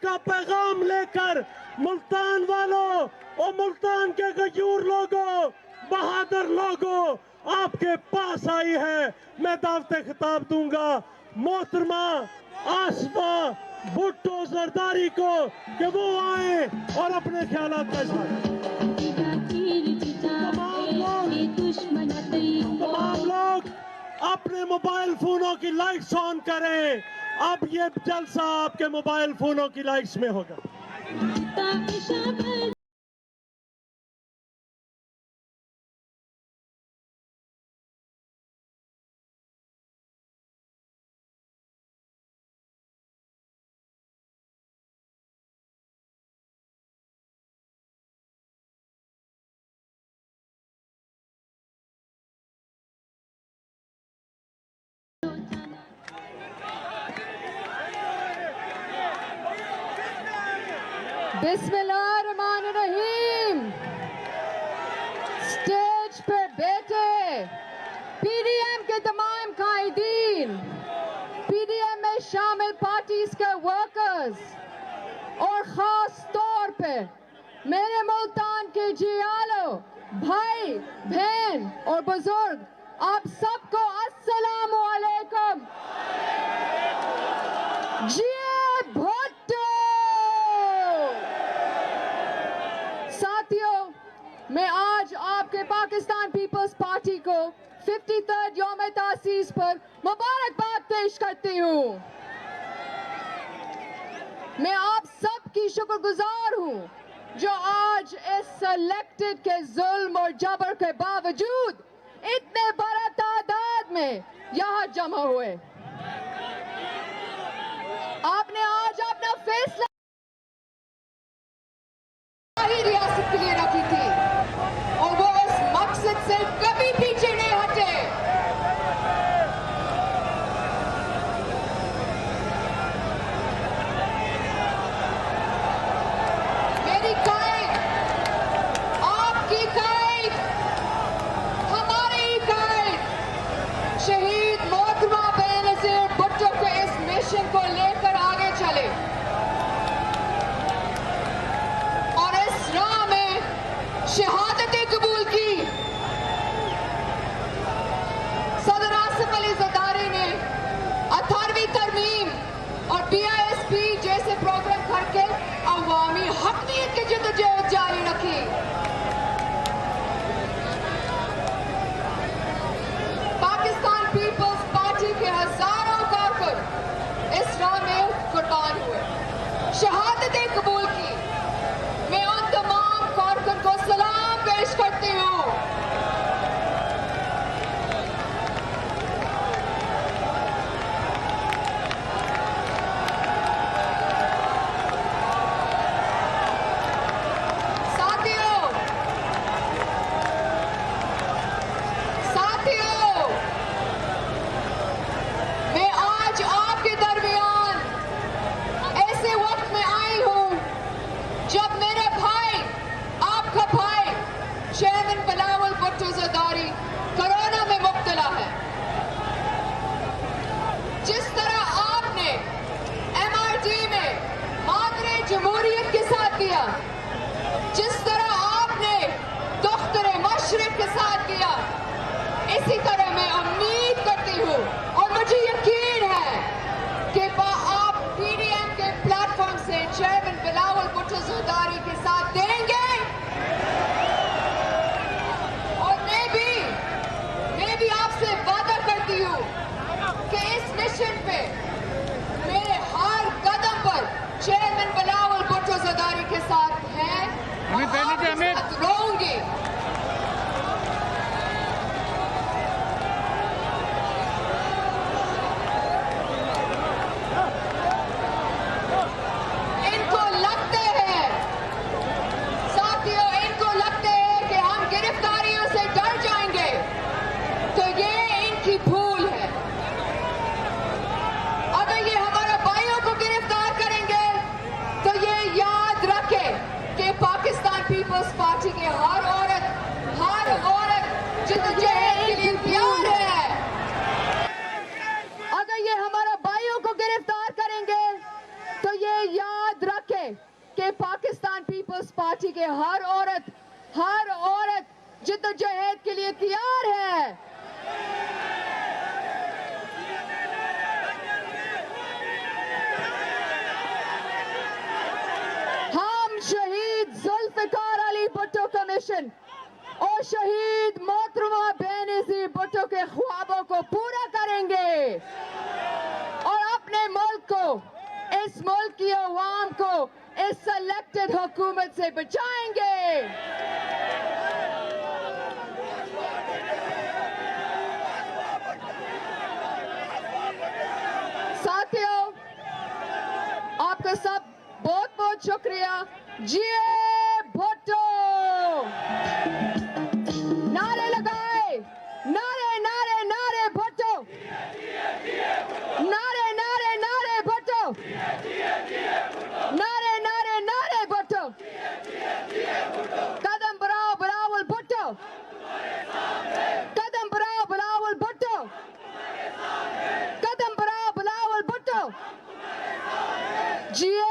का पैगाम लेकर मुल्तान वालों और मुल्तान के गयूर लोगों, बहादुर लोगों, आपके पास आई है। मैं दावत खिताब दूंगा मोहतरमा आसफा भुट्टो जरदारी को कि वो आए और अपने ख्यालात का इजहार। तमाम लोग अपने मोबाइल फोनों की लाइट्स ऑन करें। अब ये जलसा आपके मोबाइल फोनों की लाइट्स में होगा। बिस्मिल्लाहिर्रहमानिर्रहीम। स्टेज पे बैठे पीडीएम के तमाम कायदीन, पीडीएम में शामिल पार्टीज के वर्कर्स और खास तौर पे मेरे मुल्तान के जियालो भाई बहन और बुजुर्ग, आप सबको अस्सलामु अलैकुम। साथियों, मैं आज आपके पाकिस्तान पीपल्स पार्टी को 53rd यौम तासीस पर मुबारकबाद पेश करती हूँ। मैं आप सब की शुक्रगुजार हूँ जो आज इस इलेक्टेड के जुल्म और जबर के बावजूद इतने बड़ा तादाद में यहाँ जमा हुए। आपने आज अपना फैसला रियासत के लिए रखी थी और वो इस मकसद से कभी पीछे नहीं हटे। मेरी कायद, आपकी कायद, हमारी कायद, शहीद मोहतरमा बेनज़ीर भुट्टो के इस मिशन को लेकर आगे चले और इस राह में शहादतें कबूल की। सदर आसिफ अली ज़रदारी ने 18वीं तरमीम और BISP जैसे प्रोग्राम करके अवामी हकमियत की जद्दोजहद जारी रखी। पाकिस्तान पीपल्स पार्टी के हजारों कारकुन इस राह में कुर्बान हुए, शहादतें कबूल की। मैं उन तमाम कारकुन को सलाम पेश करती हूँ। साथियों, मैं आज आपके दरमियान ऐसे वक्त में आई हूँ याद रखें कि पाकिस्तान पीपल्स पार्टी के हर औरत जिद्दोजहद के लिए तैयार है। हम शहीद जुल्फिकार अली भुट्टो कमीशन और शहीद मोहतरमा बेनज़ीर भुट्टो के ख्वाबों को पूरा करेंगे और अपने मुल्क को, इस मुल्क की अवाम को इस सिलेक्टेड हुकूमत से बचाएंगे। साथियों, आपका सब बहुत बहुत शुक्रिया। जिए भुट्टो! नारे लगाए, नारे नारे नारे भुट्टो! नारे नारे नारे भुट्टो! नारे नारे नारे भुट्टो! कदम बढ़ाओ बिलावल भुट्टो! कदम बढ़ाओ बिलावल भुट्टो! कदम बढ़ाओ बिलावल भुट्टो! जिए